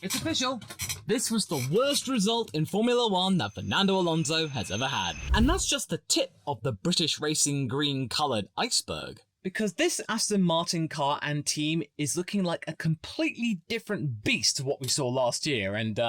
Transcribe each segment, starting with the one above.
It's official. This was the worst result in Formula 1 that Fernando Alonso has ever had. And that's just the tip of the British racing green-coloured iceberg. Because this Aston Martin car and team is looking like a completely different beast to what we saw last year, and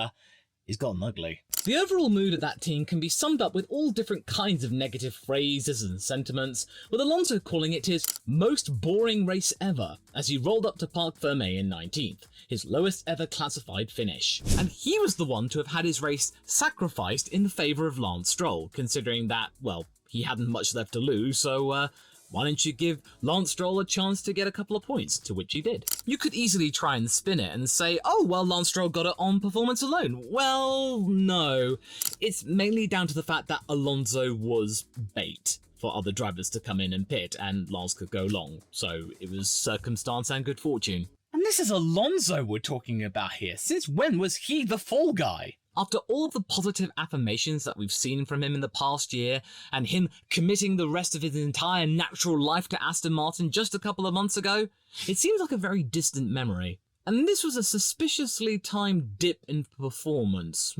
it's gotten ugly. The overall mood of that team can be summed up with all different kinds of negative phrases and sentiments, with Alonso calling it his most boring race ever, as he rolled up to Parc Fermé in 19th, his lowest ever classified finish. And he was the one to have had his race sacrificed in the favour of Lance Stroll, considering that, well, he hadn't much left to lose, so why don't you give Lance Stroll a chance to get a couple of points, to which he did. You could easily try and spin it and say, oh, well, Lance Stroll got it on performance alone. Well, no. It's mainly down to the fact that Alonso was bait for other drivers to come in and pit, and Lance could go long. So it was circumstance and good fortune. And this is Alonso we're talking about here. Since when was he the fall guy? After all of the positive affirmations that we've seen from him in the past year, and him committing the rest of his entire natural life to Aston Martin just a couple of months ago, it seems like a very distant memory. And this was a suspiciously timed dip in performance.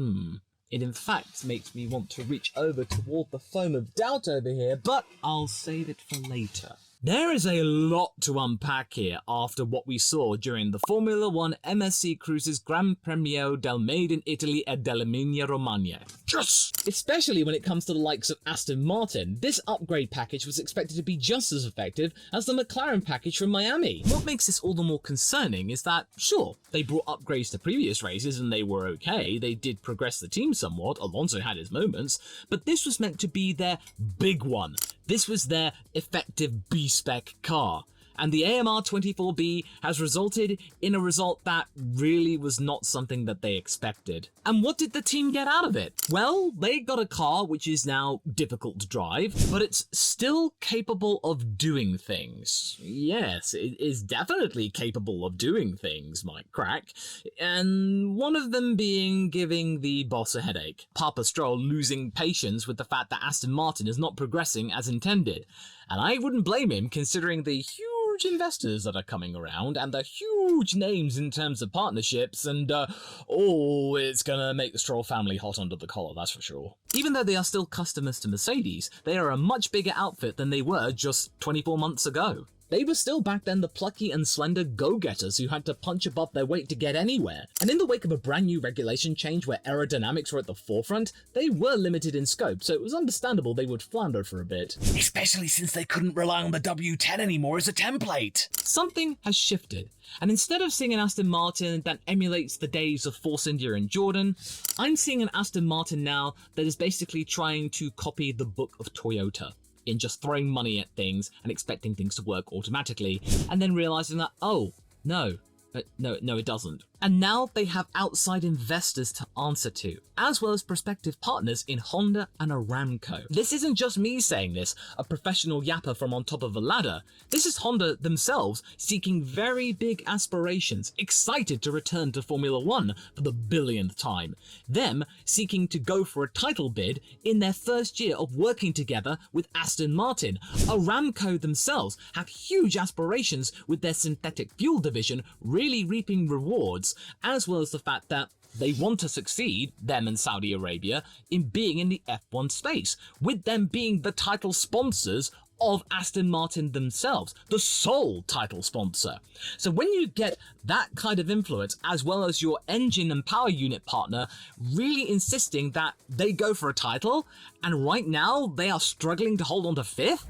It in fact makes me want to reach over toward the foam of doubt over here, but I'll save it for later. There is a lot to unpack here after what we saw during the Formula 1 MSC Cruises Gran Premio del Made in Italy e dell'Emilia Romagna. Yes! Especially when it comes to the likes of Aston Martin, this upgrade package was expected to be just as effective as the McLaren package from Miami. What makes this all the more concerning is that, sure, they brought upgrades to previous races and they were okay, they did progress the team somewhat, Alonso had his moments, but this was meant to be their big one. This was their effective B-spec car, and the AMR 24B has resulted in a result that really was not something that they expected. And what did the team get out of it? Well, they got a car which is now difficult to drive, but it's still capable of doing things. Yes, it is definitely capable of doing things, might crack, and one of them being giving the boss a headache. Papa Stroll losing patience with the fact that Aston Martin is not progressing as intended. And I wouldn't blame him, considering the huge investors that are coming around and the huge names in terms of partnerships, and it's gonna make the Stroll family hot under the collar, that's for sure. Even though they are still customers to Mercedes, they are a much bigger outfit than they were just 24 months ago. They were still back then the plucky and slender go-getters who had to punch above their weight to get anywhere. And in the wake of a brand new regulation change where aerodynamics were at the forefront, they were limited in scope, so it was understandable they would flounder for a bit. Especially since they couldn't rely on the W10 anymore as a template. Something has shifted, and instead of seeing an Aston Martin that emulates the days of Force India and Jordan, I'm seeing an Aston Martin now that is basically trying to copy the book of Toyota, in just throwing money at things and expecting things to work automatically, and then realizing that, oh, no, it doesn't. And now they have outside investors to answer to, as well as prospective partners in Honda and Aramco. This isn't just me saying this, a professional yapper from on top of a ladder. This is Honda themselves seeking very big aspirations, excited to return to Formula 1 for the billionth time. Them seeking to go for a title bid in their first year of working together with Aston Martin. Aramco themselves have huge aspirations with their synthetic fuel division really reaping rewards, as well as the fact that they want to succeed, them and Saudi Arabia, in being in the F1 space, with them being the title sponsors of Aston Martin themselves, the sole title sponsor. So when you get that kind of influence, as well as your engine and power unit partner really insisting that they go for a title, and right now they are struggling to hold on to fifth,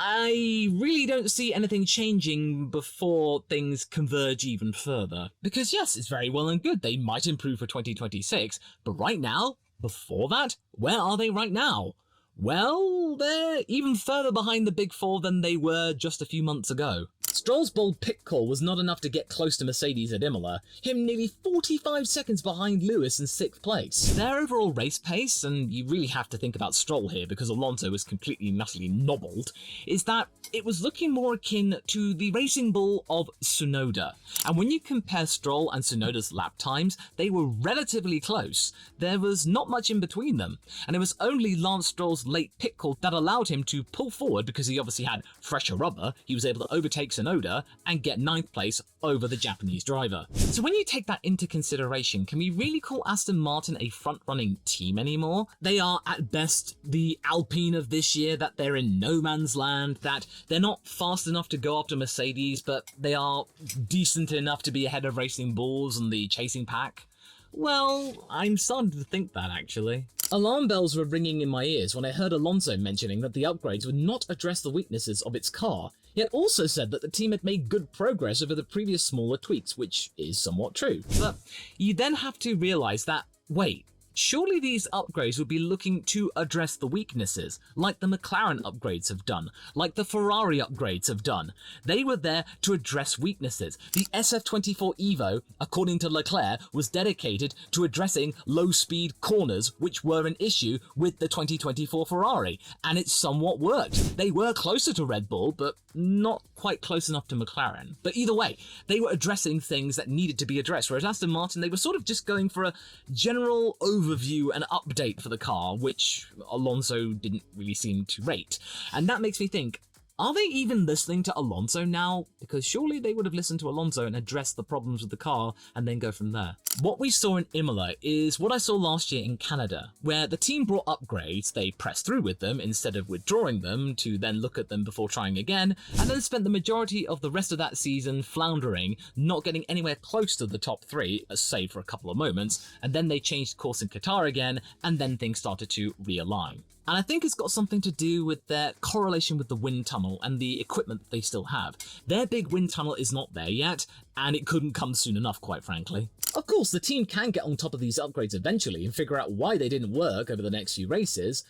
I really don't see anything changing before things converge even further. Because yes, it's very well and good, they might improve for 2026, but right now, before that, where are they right now? Well, they're even further behind the Big Four than they were just a few months ago. Stroll's bold pit call was not enough to get close to Mercedes at Imola, him nearly 45 seconds behind Lewis in 6th place. Their overall race pace, and you really have to think about Stroll here because Alonso was completely and utterly nobbled, is that it was looking more akin to the racing bull of Tsunoda. And when you compare Stroll and Tsunoda's lap times, they were relatively close. There was not much in between them, and it was only Lance Stroll's late pit call that allowed him to pull forward because he obviously had fresher rubber. He was able to overtake Tsunoda Tsunoda and get 9th place over the Japanese driver. So when you take that into consideration, can we really call Aston Martin a front-running team anymore? They are at best the Alpine of this year, that they're in no man's land, that they're not fast enough to go after Mercedes, but they are decent enough to be ahead of Racing Bulls and the chasing pack. Well, I'm starting to think that, actually. Alarm bells were ringing in my ears when I heard Alonso mentioning that the upgrades would not address the weaknesses of its car, yet also said that the team had made good progress over the previous smaller tweaks, which is somewhat true. But you then have to realise that, wait, surely these upgrades would be looking to address the weaknesses, like the McLaren upgrades have done, like the Ferrari upgrades have done. They were there to address weaknesses. The SF24 Evo, according to Leclerc, was dedicated to addressing low-speed corners, which were an issue with the 2024 Ferrari, and it somewhat worked. They were closer to Red Bull, but not quite close enough to McLaren. But either way, they were addressing things that needed to be addressed, whereas Aston Martin, they were sort of just going for a general overview and update for the car, which Alonso didn't really seem to rate. And that makes me think, are they even listening to Alonso now? Because surely they would have listened to Alonso and addressed the problems with the car and then go from there. What we saw in Imola is what I saw last year in Canada, where the team brought upgrades, they pressed through with them instead of withdrawing them to then look at them before trying again, and then spent the majority of the rest of that season floundering, not getting anywhere close to the top 3, save for a couple of moments, and then they changed course in Qatar again, and then things started to realign. And I think it's got something to do with their correlation with the wind tunnel and the equipment that they still have. Their big wind tunnel is not there yet, and it couldn't come soon enough, quite frankly. Of course, the team can get on top of these upgrades eventually and figure out why they didn't work over the next few races,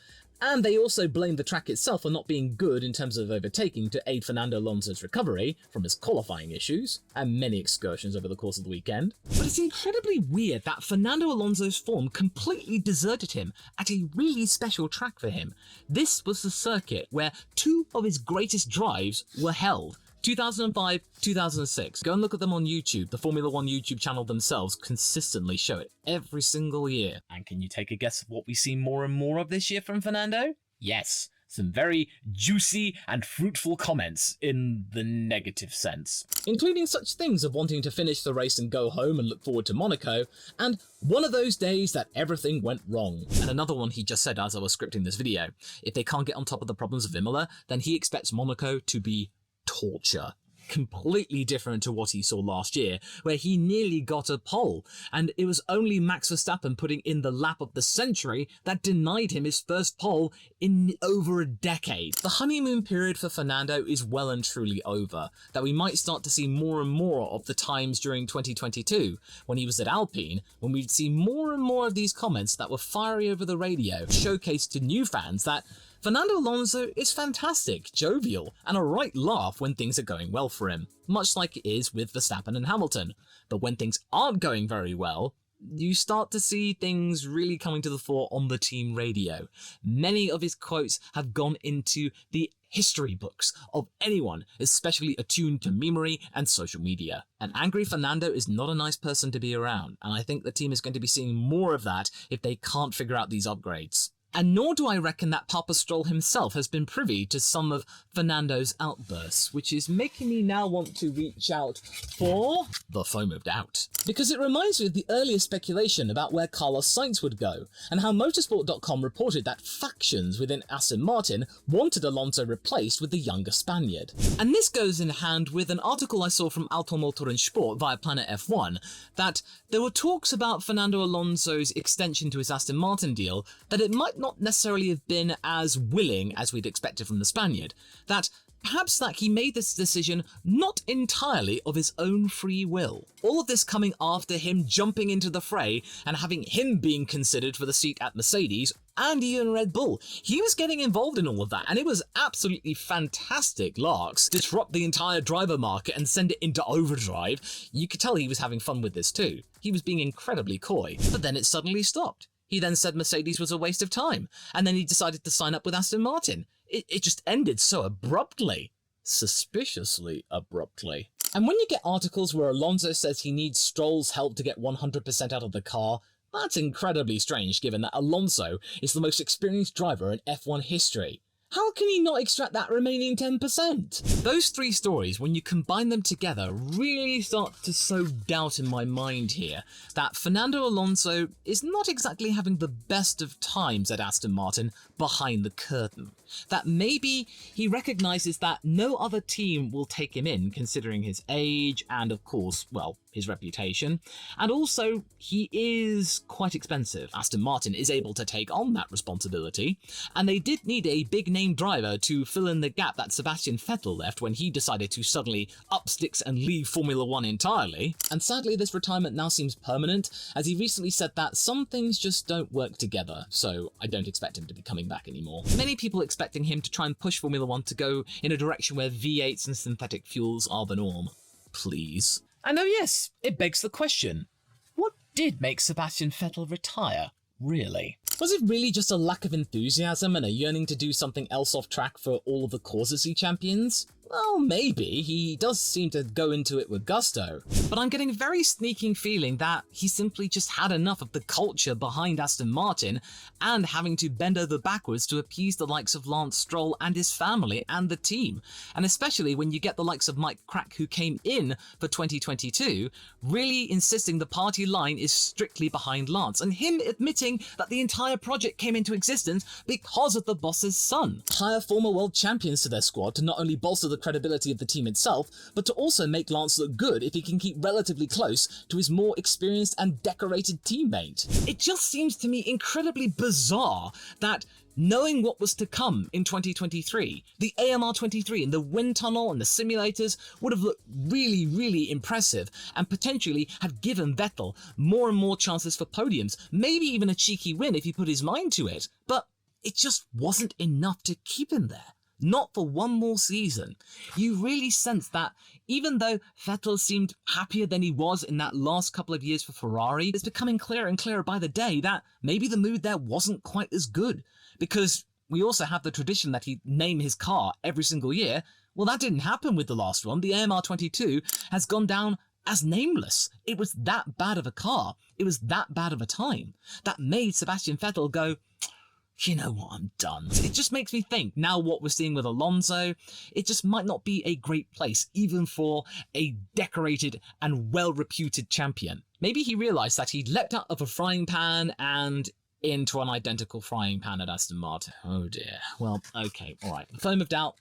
and they also blame the track itself for not being good in terms of overtaking to aid Fernando Alonso's recovery from his qualifying issues, and many excursions over the course of the weekend. But it's incredibly weird that Fernando Alonso's form completely deserted him at a really special track for him. This was the circuit where 2 of his greatest drives were held. 2005, 2006. Go and look at them on YouTube. The Formula 1 YouTube channel themselves consistently show it every single year. And can you take a guess of what we see more and more of this year from Fernando? Yes, some very juicy and fruitful comments in the negative sense, including such things of wanting to finish the race and go home and look forward to Monaco, and one of those days that everything went wrong. And another one he just said as I was scripting this video, if they can't get on top of the problems of Imola, then he expects Monaco to be torture. Completely different to what he saw last year, where he nearly got a pole, and it was only Max Verstappen putting in the lap of the century that denied him his first pole in over a decade. The honeymoon period for Fernando is well and truly over, that we might start to see more and more of the times during 2022, when he was at Alpine, when we'd see more and more of these comments that were fiery over the radio, showcased to new fans that Fernando Alonso is fantastic, jovial, and a right laugh when things are going well for him, much like it is with Verstappen and Hamilton. But when things aren't going very well, you start to see things really coming to the fore on the team radio. Many of his quotes have gone into the history books of anyone, especially attuned to memery and social media. And angry Fernando is not a nice person to be around, and I think the team is going to be seeing more of that if they can't figure out these upgrades. And nor do I reckon that Papa Stroll himself has been privy to some of Fernando's outbursts, which is making me now want to reach out for the foam of doubt. Because it reminds me of the earlier speculation about where Carlos Sainz would go, and how motorsport.com reported that factions within Aston Martin wanted Alonso replaced with the younger Spaniard. And this goes in hand with an article I saw from Automotor and Sport via Planet F1, that there were talks about Fernando Alonso's extension to his Aston Martin deal, that it might not necessarily have been as willing as we'd expected from the Spaniard, that perhaps that he made this decision not entirely of his own free will. All of this coming after him jumping into the fray and having him being considered for the seat at Mercedes and even Red Bull. He was getting involved in all of that, and it was absolutely fantastic larks. Disrupt the entire driver market and send it into overdrive. You could tell he was having fun with this too. He was being incredibly coy, but then it suddenly stopped. He then said Mercedes was a waste of time, and then he decided to sign up with Aston Martin. It just ended so abruptly. Suspiciously abruptly. And when you get articles where Alonso says he needs Stroll's help to get 100% out of the car, that's incredibly strange given that Alonso is the most experienced driver in F1 history. How can he not extract that remaining 10%? Those three stories, when you combine them together, really start to sow doubt in my mind here that Fernando Alonso is not exactly having the best of times at Aston Martin behind the curtain. That maybe he recognises that no other team will take him in, considering his age and, of course, well, his reputation. And also, he is quite expensive. Aston Martin is able to take on that responsibility, and they did need a big-name driver to fill in the gap that Sebastian Vettel left when he decided to suddenly up sticks and leave Formula 1 entirely. And sadly, this retirement now seems permanent, as he recently said that some things just don't work together, so I don't expect him to be coming back anymore. Many people expecting him to try and push Formula 1 to go in a direction where V8s and synthetic fuels are the norm. Please. And oh yes, it begs the question, what did make Sebastian Vettel retire, really? Was it really just a lack of enthusiasm and a yearning to do something else off track for all of the causes he champions? Well, maybe. He does seem to go into it with gusto. But I'm getting a very sneaking feeling that he simply just had enough of the culture behind Aston Martin and having to bend over backwards to appease the likes of Lance Stroll and his family and the team. And especially when you get the likes of Mike Crack, who came in for 2022, really insisting the party line is strictly behind Lance, and him admitting that the entire project came into existence because of the boss's son. Hire former world champions to their squad to not only bolster the credibility of the team itself, but to also make Lance look good if he can keep relatively close to his more experienced and decorated teammate. It just seems to me incredibly bizarre that knowing what was to come in 2023, the AMR23 and the wind tunnel and the simulators would have looked really, really impressive and potentially had given Vettel more and more chances for podiums, maybe even a cheeky win if he put his mind to it, but it just wasn't enough to keep him there. Not for one more season. You really sense that even though Vettel seemed happier than he was in that last couple of years for Ferrari, it's becoming clearer and clearer by the day that maybe the mood there wasn't quite as good. Because we also have the tradition that he'd name his car every single year. Well, that didn't happen with the last one. The AMR22 has gone down as nameless. It was that bad of a car. It was that bad of a time. That made Sebastian Vettel go, you know what, I'm done. It just makes me think, now what we're seeing with Alonso, it just might not be a great place, even for a decorated and well-reputed champion. Maybe he realised that he'd leapt out of a frying pan and into an identical frying pan at Aston Martin. Oh dear. Well, okay, alright. The foam of doubt,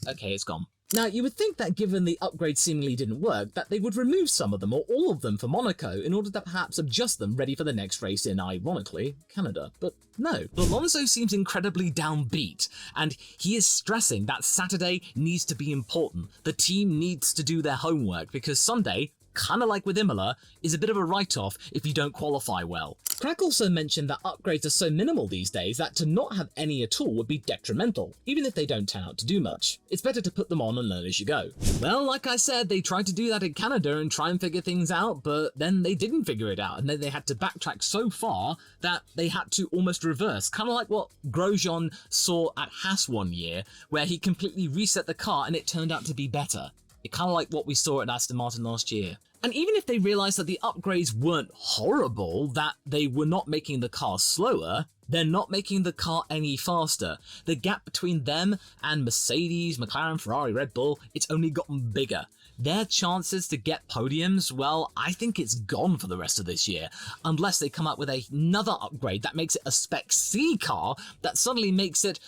okay, it's gone. Now, you would think that given the upgrade seemingly didn't work, that they would remove some of them or all of them for Monaco in order to perhaps adjust them ready for the next race in, ironically, Canada. But no. Alonso seems incredibly downbeat, and he is stressing that Saturday needs to be important. The team needs to do their homework, because Sunday, kind of like with Imola, is a bit of a write-off if you don't qualify well. Crack also mentioned that upgrades are so minimal these days that to not have any at all would be detrimental, even if they don't turn out to do much. It's better to put them on and learn as you go. Well, like I said, they tried to do that in Canada and try and figure things out, but then they didn't figure it out, and then they had to backtrack so far that they had to almost reverse, kind of like what Grosjean saw at Haas one year, where he completely reset the car and it turned out to be better. It kind of like what we saw at Aston Martin last year. And even if they realised that the upgrades weren't horrible, that they were not making the car slower, they're not making the car any faster. The gap between them and Mercedes, McLaren, Ferrari, Red Bull, it's only gotten bigger. Their chances to get podiums, well, I think it's gone for the rest of this year, unless they come up with another upgrade that makes it a Spec C car that suddenly makes it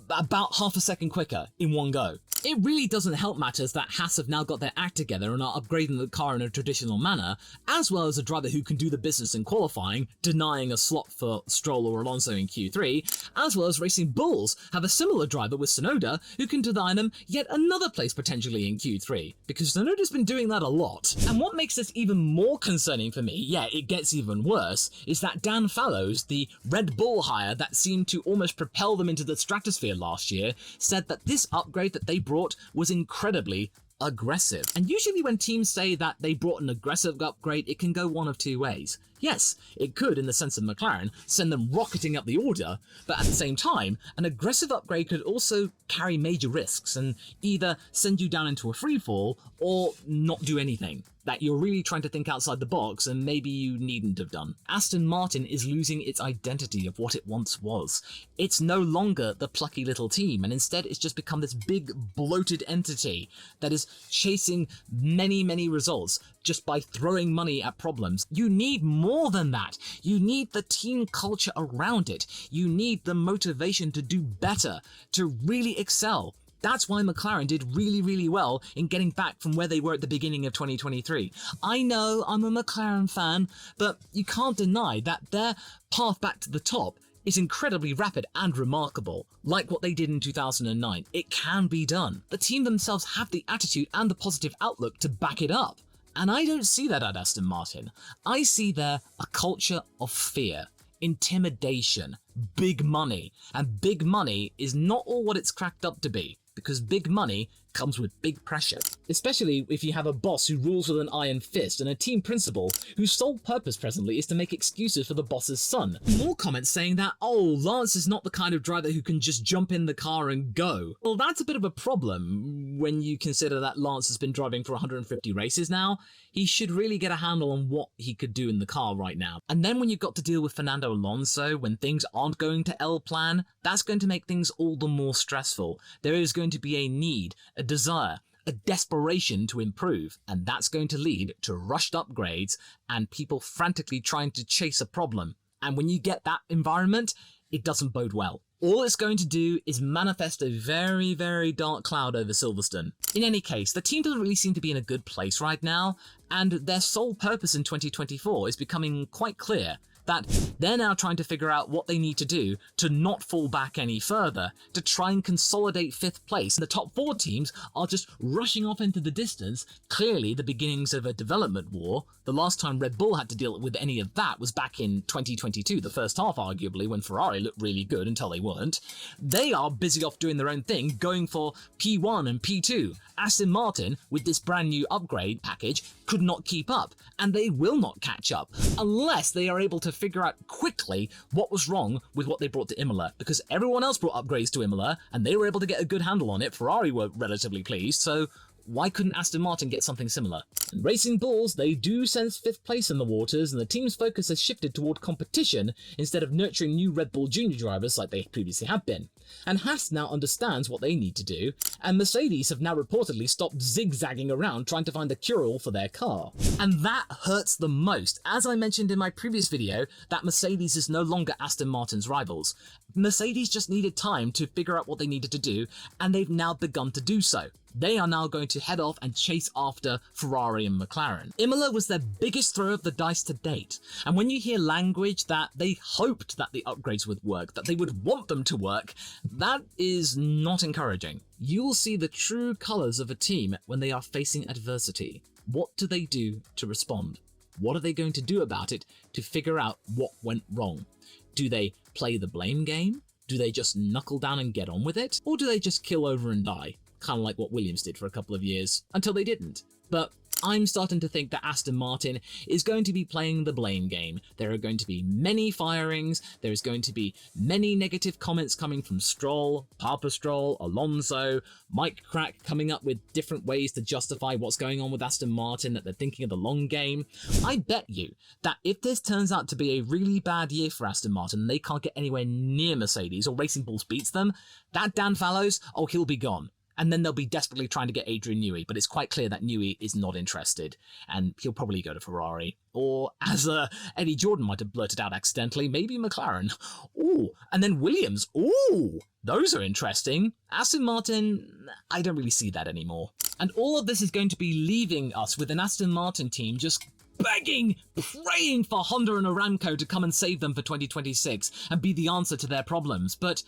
about half a second quicker in one go. It really doesn't help matters that Haas have now got their act together and are upgrading the car in a traditional manner, as well as a driver who can do the business in qualifying, denying a slot for Stroll or Alonso in Q3, as well as Racing Bulls have a similar driver with Tsunoda who can deny them yet another place potentially in Q3, because Tsunoda's been doing that a lot. And what makes this even more concerning for me, yeah, it gets even worse, is that Dan Fallows, the Red Bull hire that seemed to almost propel them into the stratosphere last year, said that this upgrade that they brought was incredibly aggressive. And usually when teams say that they brought an aggressive upgrade, it can go one of two ways. Yes, it could, in the sense of McLaren, send them rocketing up the order, but at the same time, an aggressive upgrade could also carry major risks and either send you down into a freefall or not do anything that you're really trying to think outside the box and maybe you needn't have done. Aston Martin is losing its identity of what it once was. It's no longer the plucky little team, and instead it's just become this big bloated entity that is chasing many results just by throwing money at problems. You need more than that. You need the team culture around it. You need the motivation to do better, to really excel. That's why McLaren did really well in getting back from where they were at the beginning of 2023. I know I'm a McLaren fan, but you can't deny that their path back to the top is incredibly rapid and remarkable. Like what they did in 2009, it can be done. The team themselves have the attitude and the positive outlook to back it up. And I don't see that at Aston Martin. I see there a culture of fear, intimidation, big money. And big money is not all what it's cracked up to be, because big money comes with big pressure. Especially if you have a boss who rules with an iron fist and a team principal whose sole purpose presently is to make excuses for the boss's son. More comments saying that, oh, Lance is not the kind of driver who can just jump in the car and go. Well, that's a bit of a problem when you consider that Lance has been driving for 150 races now. He should really get a handle on what he could do in the car right now. And then when you've got to deal with Fernando Alonso, when things aren't going to L plan, that's going to make things all the more stressful. There is going to be a need, a desire, a desperation to improve, and that's going to lead to rushed upgrades and people frantically trying to chase a problem. And when you get that environment, it doesn't bode well. All it's going to do is manifest a very dark cloud over Silverstone. In any case, the team doesn't really seem to be in a good place right now, and their sole purpose in 2024 is becoming quite clear. That they're now trying to figure out what they need to do to not fall back any further, to try and consolidate 5th place. The top 4 teams are just rushing off into the distance, clearly the beginnings of a development war. The last time Red Bull had to deal with any of that was back in 2022, the first half arguably, when Ferrari looked really good until they weren't. They are busy off doing their own thing, going for P1 and P2. Aston Martin, with this brand new upgrade package, could not keep up, and they will not catch up, unless they are able to figure out quickly what was wrong with what they brought to Imola, because everyone else brought upgrades to Imola, and they were able to get a good handle on it. Ferrari were relatively pleased, so why couldn't Aston Martin get something similar? And Racing Bulls, they do sense 5th place in the waters, and the team's focus has shifted toward competition instead of nurturing new Red Bull Junior drivers like they previously have been. And Haas now understands what they need to do, and Mercedes have now reportedly stopped zigzagging around trying to find a cure-all for their car. And that hurts the most. As I mentioned in my previous video, that Mercedes is no longer Aston Martin's rivals. Mercedes just needed time to figure out what they needed to do, and they've now begun to do so. They are now going to head off and chase after Ferrari and McLaren. Imola was their biggest throw of the dice to date, and when you hear language that they hoped that the upgrades would work, that they would want them to work, that is not encouraging. You will see the true colours of a team when they are facing adversity. What do they do to respond? What are they going to do about it to figure out what went wrong? Do they play the blame game? Do they just knuckle down and get on with it? Or do they just kill over and die? Kind of like what Williams did for a couple of years, until they didn't. But I'm starting to think that Aston Martin is going to be playing the blame game. There are going to be many firings, there is going to be many negative comments coming from Stroll, Papa Stroll, Alonso, Mike Crack coming up with different ways to justify what's going on with Aston Martin, that they're thinking of the long game. I bet you that if this turns out to be a really bad year for Aston Martin and they can't get anywhere near Mercedes, or Racing Bulls beats them, that Dan Fallows, oh, he'll be gone. And then they'll be desperately trying to get Adrian Newey, but it's quite clear that Newey is not interested, and he'll probably go to Ferrari. Or, as Eddie Jordan might have blurted out accidentally, maybe McLaren. Ooh, and then Williams. Ooh, those are interesting. Aston Martin, I don't really see that anymore. And all of this is going to be leaving us with an Aston Martin team just begging, praying for Honda and Aramco to come and save them for 2026 and be the answer to their problems. But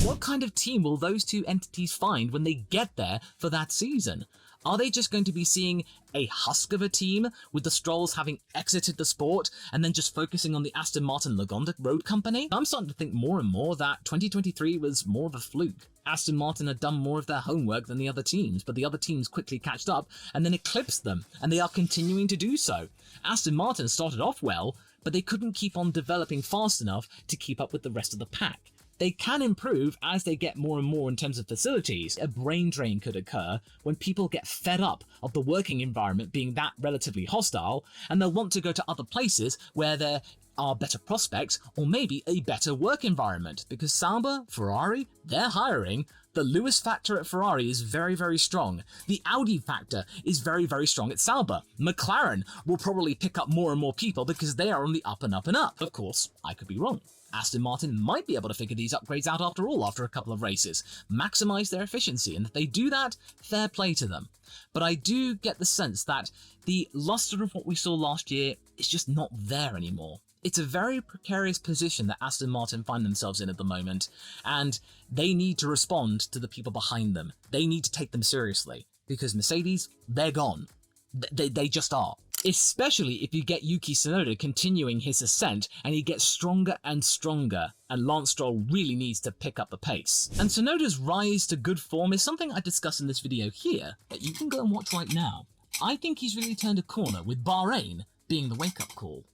what kind of team will those two entities find when they get there for that season? Are they just going to be seeing a husk of a team, with the Strolls having exited the sport and then just focusing on the Aston Martin Lagonda Road Company? I'm starting to think more and more that 2023 was more of a fluke. Aston Martin had done more of their homework than the other teams, but the other teams quickly catched up and then eclipsed them, and they are continuing to do so. Aston Martin started off well, but they couldn't keep on developing fast enough to keep up with the rest of the pack. They can improve as they get more and more in terms of facilities. A brain drain could occur when people get fed up of the working environment being that relatively hostile, and they'll want to go to other places where there are better prospects or maybe a better work environment. Because Sauber, Ferrari, they're hiring. The Lewis factor at Ferrari is very, very strong. The Audi factor is very, very strong at Sauber. McLaren will probably pick up more and more people because they are on the up and up and up. Of course, I could be wrong. Aston Martin might be able to figure these upgrades out after all after a couple of races, maximize their efficiency, and if they do that, fair play to them. But I do get the sense that the luster of what we saw last year is just not there anymore. It's a very precarious position that Aston Martin find themselves in at the moment, and they need to respond to the people behind them. They need to take them seriously, because Mercedes, they're gone. They just are. Especially if you get Yuki Tsunoda continuing his ascent and he gets stronger and stronger, and Lance Stroll really needs to pick up the pace. And Tsunoda's rise to good form is something I discuss in this video here, that you can go and watch right now. I think he's really turned a corner, with Bahrain being the wake-up call.